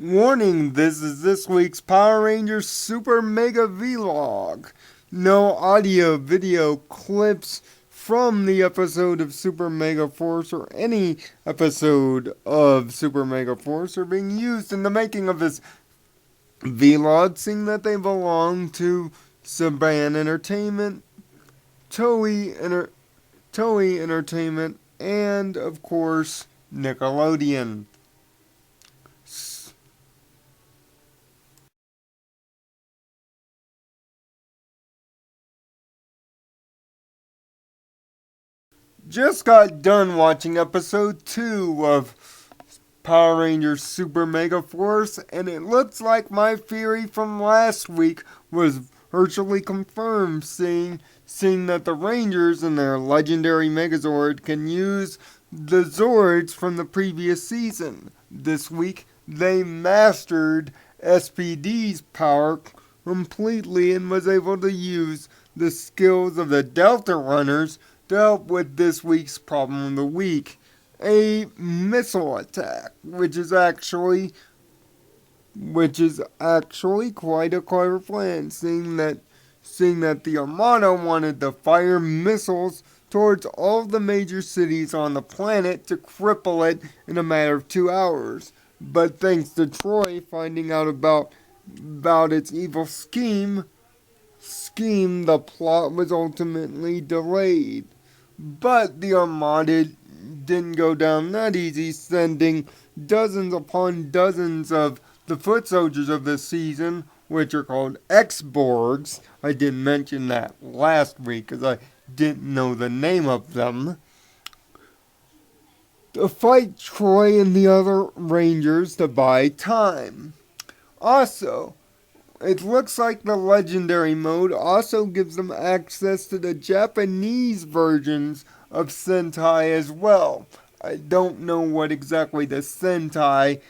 Warning, this is this week's Power Rangers Super Mega Vlog. No audio video clips from the episode of Super Mega Force or any episode of Super Mega Force are being used in the making of this vlog, seeing that they belong to Saban Entertainment, Toei Entertainment, and of course Nickelodeon. Just got done watching episode 2 of Power Rangers Super Mega Force, and it looks like my theory from last week was virtually confirmed, seeing that the Rangers and their legendary Megazord can use the Zords from the previous season. This week, they mastered S.P.D's power completely and was able to use the skills of the Delta Runners to help with this week's problem of the week, a missile attack, which is actually quite a clever plan, seeing that the Armada wanted to fire missiles towards all the major cities on the planet to cripple it in a matter of 2 hours. But thanks to Troy finding out about its evil scheme, the plot was ultimately delayed. But the Armada didn't go down that easy, sending dozens upon dozens of the foot soldiers of this season, which are called X-Borgs. I didn't mention that last week because I didn't know the name of them, to fight Troy and the other Rangers to buy time. Also, it looks like the legendary mode also gives them access to the Japanese versions of Sentai as well. I don't know what exactly the Sentai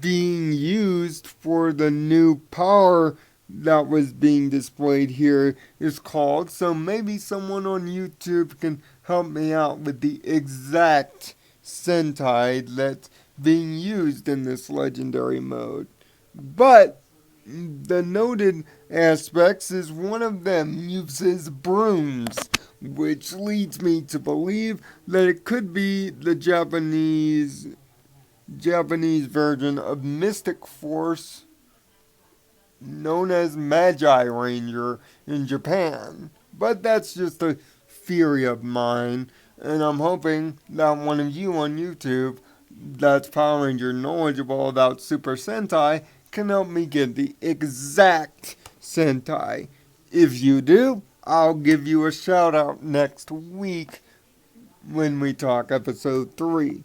being used for the new power that was being displayed here is called, so maybe someone on YouTube can help me out with the exact Sentai that's being used in this legendary mode. But the noted aspects is one of them uses brooms, which leads me to believe that it could be the Japanese version of Mystic Force known as Magi Ranger in Japan. But that's just a theory of mine, and I'm hoping that one of you on YouTube that's Power Ranger knowledgeable about Super Sentai can help me get the exact Sentai. If you do, I'll give you a shout out next week when we talk episode 3.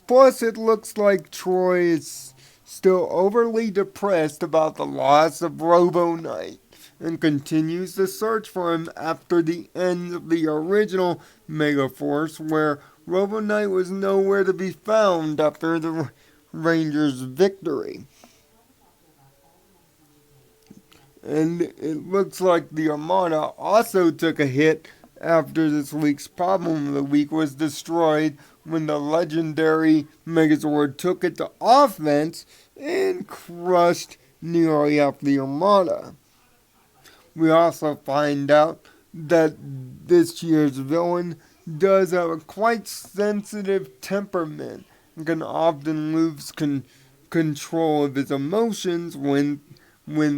Plus, it looks like Troy is still overly depressed about the loss of Robo Knight and continues to search for him after the end of the original Megaforce, where Robo Knight was nowhere to be found after the Rangers' victory. And it looks like the Armada also took a hit after this week's problem of the week was destroyed when the legendary Megazord took it to offense and crushed nearly half the Armada. We also find out that this year's villain does have a quite sensitive temperament and can often lose control of his emotions when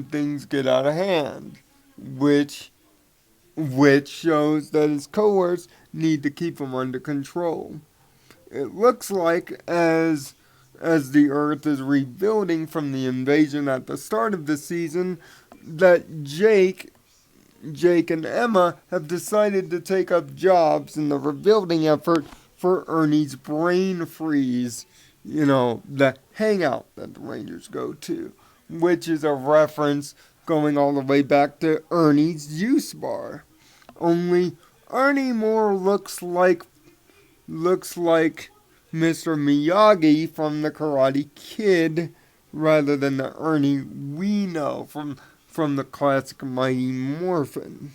things get out of hand, which shows that his cohorts need to keep him under control. It looks like as the Earth is rebuilding from the invasion at the start of the season, that Jake and Emma have decided to take up jobs in the rebuilding effort for Ernie's brain freeze. The hangout that the Rangers go to, which is a reference going all the way back to Ernie's juice bar. Only Ernie more looks like Mr. Miyagi from the Karate Kid rather than the Ernie we know from the classic Mighty Morphin.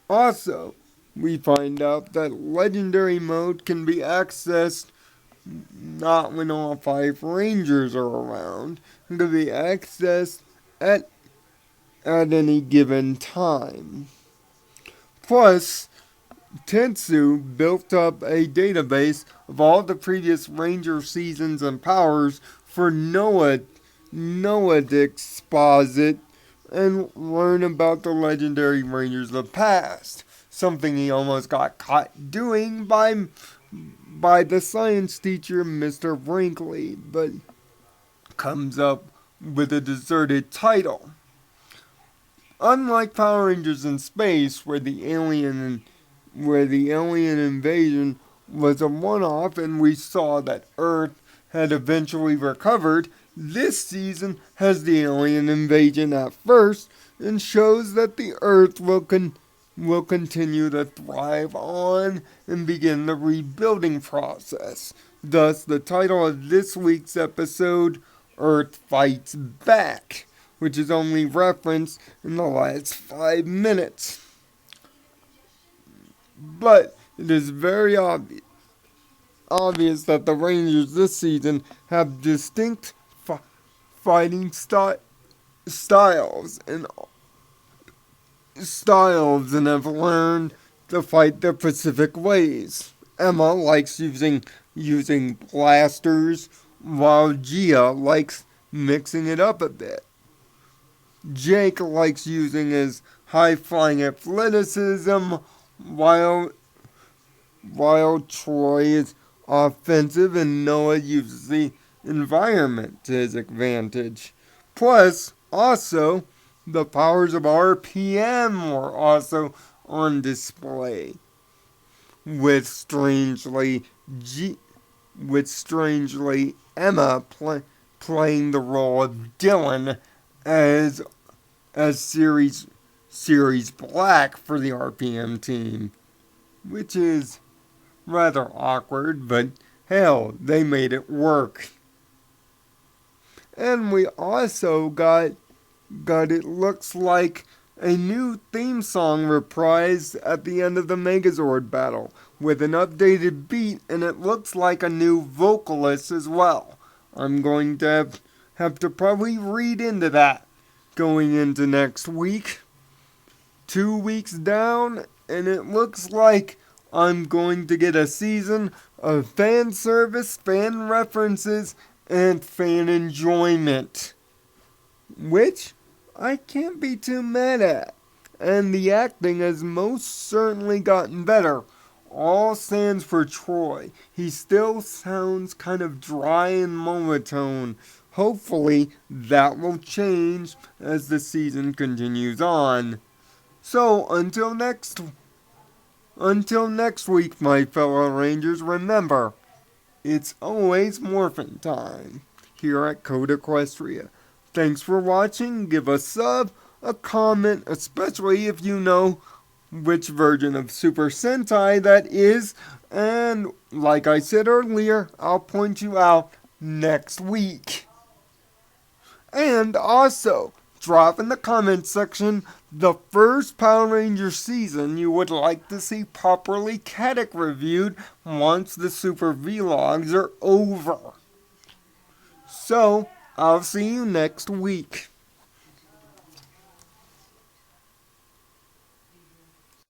Also, we find out that legendary mode can be accessed not when all 5 Rangers are around, and can be accessed at, at any given time. Plus, Tetsu built up a database of all the previous Ranger seasons and powers for Noah to exposit and learn about the legendary Rangers of the past. Something he almost got caught doing by the science teacher, Mr. Brinkley, but comes up with a deserted title. Unlike Power Rangers in Space, where the alien invasion was a one-off and we saw that Earth had eventually recovered, this season has the alien invasion at first and shows that the Earth will continue to thrive on and begin the rebuilding process. Thus, the title of this week's episode, Earth Fights Back, which is only referenced in the last 5 minutes. But it is very obvious that the Rangers this season have distinct fighting styles and have learned to fight the Pacific ways. Emma likes using blasters, while Gia likes mixing it up a bit. Jake likes using his high-flying athleticism, while Troy is offensive and Noah uses the environment to his advantage. Plus, also, the powers of RPM were also on display, with strangely Emma playing the role of Dylan as series black for the RPM team, which is rather awkward, but hell, they made it work. And we also got it looks like a new theme song reprised at the end of the Megazord battle with an updated beat, and it looks like a new vocalist as well. I'm going to have to probably read into that going into next week. 2 weeks down, and it looks like I'm going to get a season of fan service, fan references, and fan enjoyment, which I can't be too mad at. And the acting has most certainly gotten better. All stands for Troy. He still sounds kind of dry and monotone. Hopefully that will change as the season continues on. So until next week, my fellow Rangers, remember, it's always morphin' time here at Code Equestria. Thanks for watching. Give a sub, a comment, especially if you know which version of Super Sentai that is. And like I said earlier, I'll point you out next week. And also, drop in the comment section the first Power Ranger season you would like to see properly Caddick reviewed once the Super Vlogs are over. So, I'll see you next week.